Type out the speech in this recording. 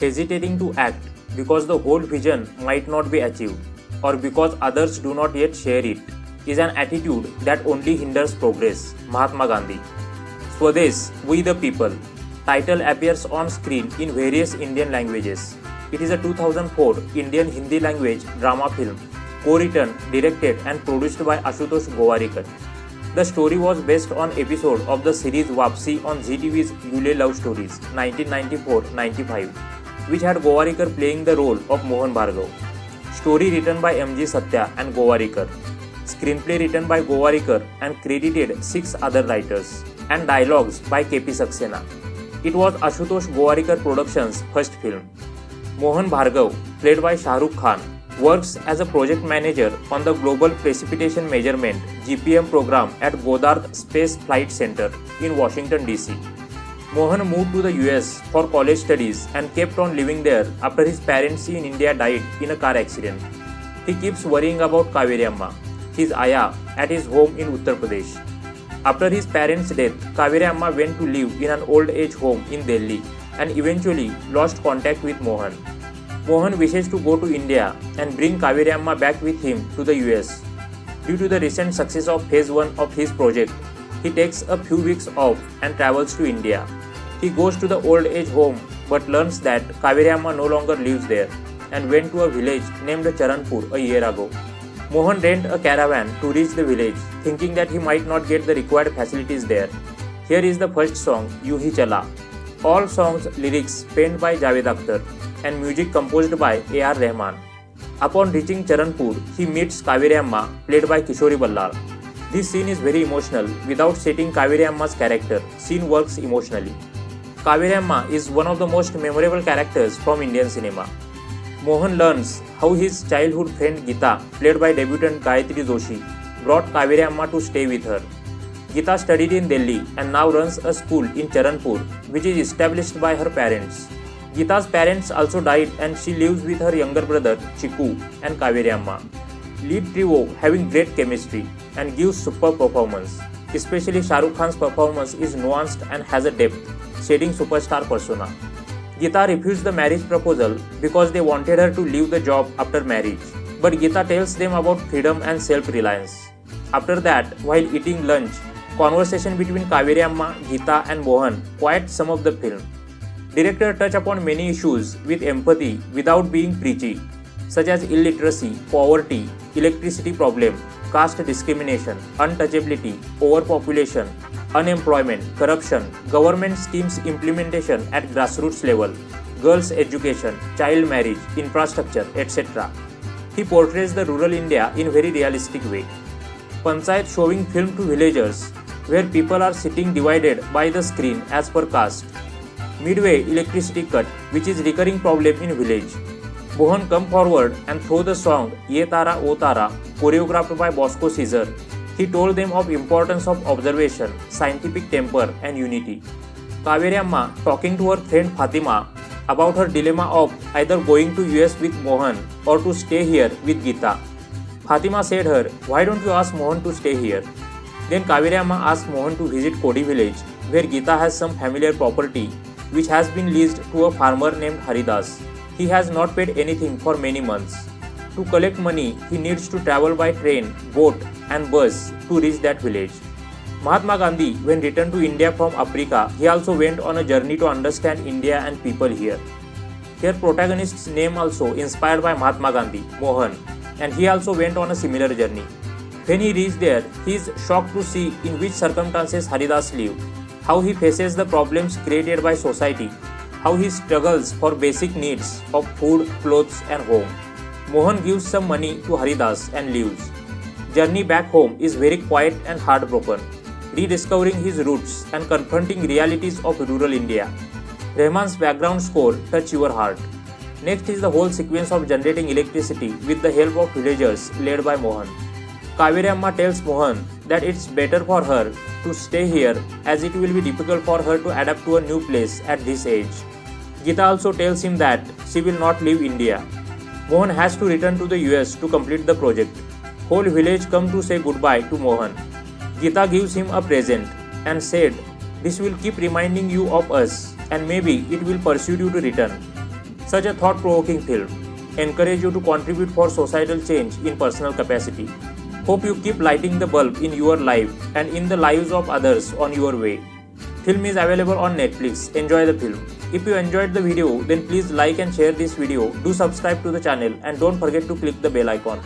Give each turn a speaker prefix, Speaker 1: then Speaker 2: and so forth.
Speaker 1: hesitating to act because the whole vision might not be achieved or because others do not yet share it is an attitude that only hinders progress. Mahatma Gandhi. Swades, We the People. Title appears on screen in various Indian languages. It is a 2004 Indian Hindi language drama film, co-written, directed and produced by Ashutosh Gowariker. The story was based on episode of the series Vaapsi on Zee TV's Yule Love Stories 1994-95, which had Gowarikar playing the role of Mohan Bhargav. Story written by M.G. Sathya and Gowarikar. Screenplay written by Gowarikar and credited 6 other writers. And dialogues by K.P. Saxena. It was Ashutosh Gowarikar Production's first film. Mohan Bhargav, played by Shah Rukh Khan, works as a project manager on the Global Precipitation Measurement (GPM) program at Goddard Space Flight Centre in Washington D.C. Mohan moved to the US for college studies and kept on living there after his parents in India died in a car accident. He keeps worrying about Kaveri Amma, his aayaa, at his home in Uttar Pradesh. After his parents' death, Kaveri Amma went to live in an old age home in Delhi and eventually lost contact with Mohan. Mohan wishes to go to India and bring Kaveri Amma back with him to the US. Due to the recent success of phase 1 of his project, he takes a few weeks off and travels to India. He goes to the old age home but learns that Kaveri Amma no longer lives there and went to a village named Charanpur a year ago. Mohan rent a caravan to reach the village, thinking that he might not get the required facilities there. Here is the first song, Yu Hi Chala. All songs lyrics penned by Javed Akhtar and music composed by A.R. Rahman. Upon reaching Charanpur, he meets Kaveri Amma, played by Kishori Ballal. This scene is very emotional. Without stating Kaveri Amma's character, scene works emotionally. Kaveri Amma is one of the most memorable characters from Indian cinema. Mohan learns how his childhood friend Geeta, played by debutant Gayatri Joshi, brought Kaveri Amma to stay with her. Geeta studied in Delhi and now runs a school in Charanpur, which is established by her parents. Geeta's parents also died and she lives with her younger brother Chiku and Kaveri Amma. Lead trio having great chemistry and gives superb performance. Especially Shah Rukh Khan's performance is nuanced and has a depth, shading superstar persona. Geeta refused the marriage proposal because they wanted her to leave the job after marriage. But Geeta tells them about freedom and self-reliance. After that, while eating lunch, conversation between Kaveri Amma, Geeta and Mohan quiet some of the film. Director touch upon many issues with empathy without being preachy, such as illiteracy, poverty, electricity problem, caste discrimination, untouchability, overpopulation, unemployment, corruption, government schemes implementation at grassroots level, girls' education, child marriage, infrastructure, etc. He portrays the rural India in very realistic way. Panchayat showing film to villagers, where people are sitting divided by the screen as per caste. Midway electricity cut, which is recurring problem in village. Mohan come forward and through the song Ye Tara O Tara, choreographed by Bosco Caesar. He told them of importance of observation, scientific temper and unity. Kaveri Amma talking to her friend Fatima about her dilemma of either going to US with Mohan or to stay here with Geeta. Fatima said her, why don't you ask Mohan to stay here? Then Kaveri Amma asked Mohan to visit Kodi village, where Geeta has some familiar property which has been leased to a farmer named Haridas. He has not paid anything for many months. To collect money, he needs to travel by train, boat and bus to reach that village. Mahatma Gandhi, when returned to India from Africa, he also went on a journey to understand India and people here. Here protagonist's name also inspired by Mahatma Gandhi, Mohan, and he also went on a similar journey. When he reached there, he is shocked to see in which circumstances Haridas lived, how he faces the problems created by society, how he struggles for basic needs of food, clothes and home. Mohan gives some money to Haridas and leaves. Journey back home is very quiet and heartbroken, rediscovering his roots and confronting realities of rural India. Rahman's background score touch your heart. Next is the whole sequence of generating electricity with the help of villagers led by Mohan. Kaveri Amma tells Mohan that it's better for her to stay here as it will be difficult for her to adapt to a new place at this age. Geeta also tells him that she will not leave India. Mohan has to return to the US to complete the project. Whole village come to say goodbye to Mohan. Geeta gives him a present and said, "This will keep reminding you of us and maybe it will persuade you to return." Such a thought-provoking film encourages you to contribute for societal change in personal capacity. Hope you keep lighting the bulb in your life and in the lives of others on your way. Film is available on Netflix. Enjoy the film. If you enjoyed the video, then please like and share this video. Do subscribe to the channel and don't forget to click the bell icon.